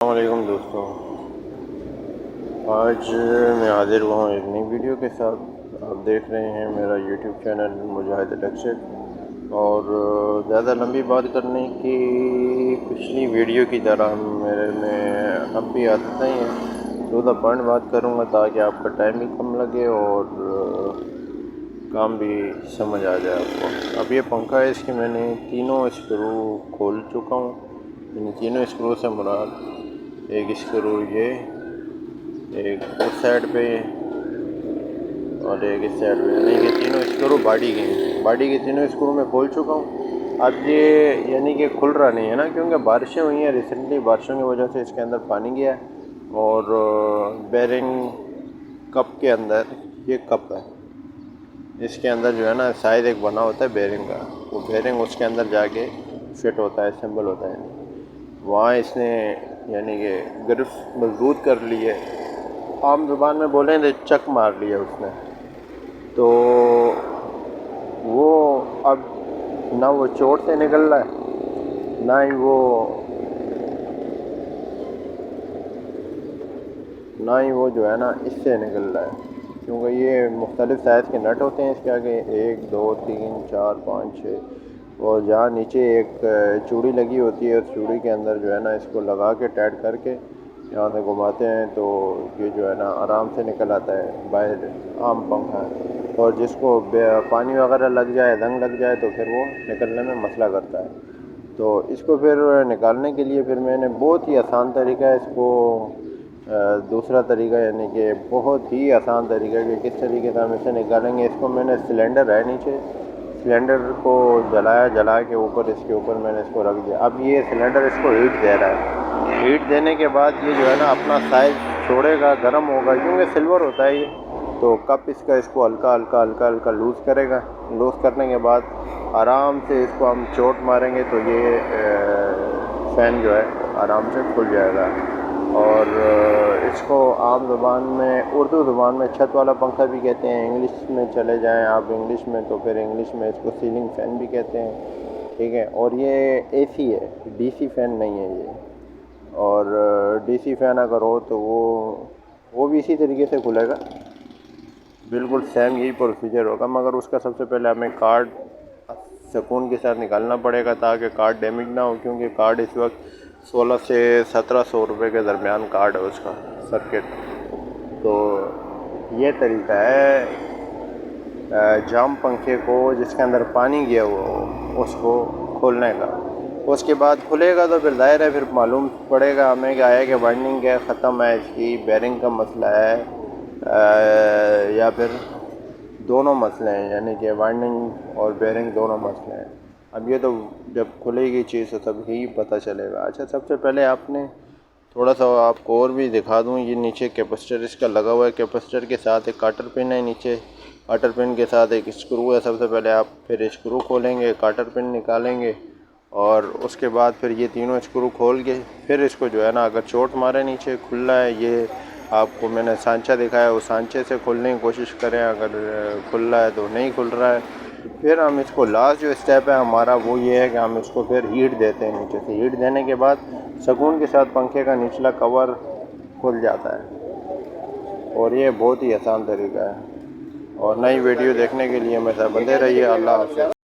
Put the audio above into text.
السلام علیکم دوستوں، آج میں حاضر ہوا ہوں ایک نئی ویڈیو کے ساتھ۔ آپ دیکھ رہے ہیں میرا یوٹیوب چینل مجاہد الیکٹرک، اور زیادہ لمبی بات کرنے کی پچھلی ویڈیو کی طرح میرے میں اب بھی عادت نہیں ہے۔ ٹو دا پوائنٹ بات کروں گا تاکہ آپ کا ٹائم بھی کم لگے اور کام بھی سمجھ آ جائے آپ کو۔ اب یہ پنکھا ہے، اس کے میں نے تینوں اسکرو کھول چکا ہوں۔ ان تینوں اسکرو سے مراد ایک اسکرو یہ، ایک اس سائڈ پہ اور ایک اس سائڈ پہ، یعنی کہ تینوں اسکرو باڈی کے تینوں اسکرو میں کھول چکا ہوں۔ اب یہ یعنی کہ کھل رہا نہیں ہے نا، کیونکہ بارشیں ہوئی ہیں ریسنٹلی، بارشوں کی وجہ سے اس کے اندر پانی گیا ہے، اور بیرنگ کپ کے اندر، یہ کپ ہے، اس کے اندر جو ہے نا سائز ایک بنا ہوتا ہے بیرنگ کا، وہ بیرنگ اس کے اندر جا کے فٹ ہوتا ہے، اسمبل ہوتا ہے، وہاں اس نے یعنی کہ گرفت مضبوط کر لی ہے۔ عام زبان میں بولیں تو چک مار لیا اس نے، تو وہ اب نہ وہ چوٹ سے نکل رہا ہے، نہ ہی وہ جو ہے نا اس سے نکل رہا ہے، کیونکہ یہ مختلف سائز کے نٹ ہوتے ہیں اس کے آگے، 1 2 3 4 5 6، اور جہاں نیچے ایک چوڑی لگی ہوتی ہے، اس چوڑی کے اندر جو ہے نا اس کو لگا کے ٹائٹ کر کے یہاں سے گھماتے ہیں تو یہ جو ہے نا آرام سے نکل آتا ہے باہر۔ عام پنکھا ہے، اور جس کو پانی وغیرہ لگ جائے، زنگ لگ جائے تو پھر وہ نکلنے میں مسئلہ کرتا ہے۔ تو اس کو پھر نکالنے کے لیے پھر میں نے بہت ہی آسان طریقہ ہے اس کو، دوسرا طریقہ یعنی کہ بہت ہی آسان طریقہ کہ کس طریقے سے ہم اسے نکالیں گے۔ اس کو میں نے سلنڈر ہے نیچے، سلنڈر کو جلا کے اوپر، اس کے اوپر میں نے اس کو رکھ دیا۔ اب یہ سلنڈر اس کو ہیٹ دے رہا ہے، ہیٹ دینے کے بعد یہ جو ہے نا اپنا سائز چھوڑے گا، گرم ہوگا، کیونکہ سلور ہوتا ہے یہ، تو کپ اس کا اس کو ہلکا لوز کرے گا۔ لوز کرنے کے بعد آرام سے اس کو ہم چوٹ ماریں گے تو یہ فین جو ہے آرام سے کھل جائے گا۔ اور اس کو عام زبان میں، اردو زبان میں چھت والا پنکھا بھی کہتے ہیں، انگلش میں چلے جائیں آپ انگلش میں تو پھر انگلش میں اس کو سیلنگ فین بھی کہتے ہیں، ٹھیک ہے۔ اور یہ اے سی ہے، ڈی سی فین نہیں ہے یہ، اور ڈی سی فین اگر ہو تو وہ بھی اسی طریقے سے کھلے گا، بالکل سیم یہی پروسیجر ہوگا، مگر اس کا سب سے پہلے ہمیں کارڈ سکون کے ساتھ نکالنا پڑے گا تاکہ کارڈ ڈیمیج نہ ہو، کیونکہ کارڈ اس وقت 1600 سے 1700 روپے کے درمیان کارڈ ہے اس کا سرکٹ۔ تو یہ طریقہ ہے جام پنکھے کو جس کے اندر پانی گیا ہوا ہو اس کو کھولنے کا۔ اس کے بعد کھلے گا تو پھر ظاہر ہے پھر معلوم پڑے گا ہمیں کہ آیا کہ وائنڈنگ ہے ختم ہے، اس کی بیرنگ کا مسئلہ ہے، یا پھر دونوں مسئلے ہیں، یعنی کہ وائنڈنگ اور بیرنگ دونوں مسئلے ہیں۔ اب یہ تو جب کھلے گی چیز تو تب ہی پتہ چلے گا۔ اچھا، سب سے پہلے آپ نے تھوڑا سا آپ کو اور بھی دکھا دوں، یہ نیچے کیپیسٹر اس کا لگا ہوا ہے، کیپیسٹر کے ساتھ ایک کاٹر پن ہے، نیچے کاٹر پن کے ساتھ ایک اسکرو ہے۔ سب سے پہلے آپ پھر اسکرو کھولیں گے، کاٹر پن نکالیں گے، اور اس کے بعد پھر یہ تینوں اسکرو کھول کے پھر اس کو جو ہے نا اگر چوٹ مارے نیچے کھل رہا ہے، یہ آپ کو میں نے سانچہ دکھایا، اس سانچے سے کھولنے کی کوشش کریں، اگر کھل رہا ہے تو نہیں کھل رہا ہے، پھر ہم اس کو لاسٹ جو اسٹیپ ہے ہمارا وہ یہ ہے کہ ہم اس کو پھر ہیٹ دیتے ہیں نیچے سے۔ ہیٹ دینے کے بعد سکون کے ساتھ پنکھے کا نچلا کور کھل جاتا ہے، اور یہ بہت ہی آسان طریقہ ہے۔ اور نئی ویڈیو دیکھنے کے لیے میرے ساتھ بندے رہیے۔ اللہ حافظ۔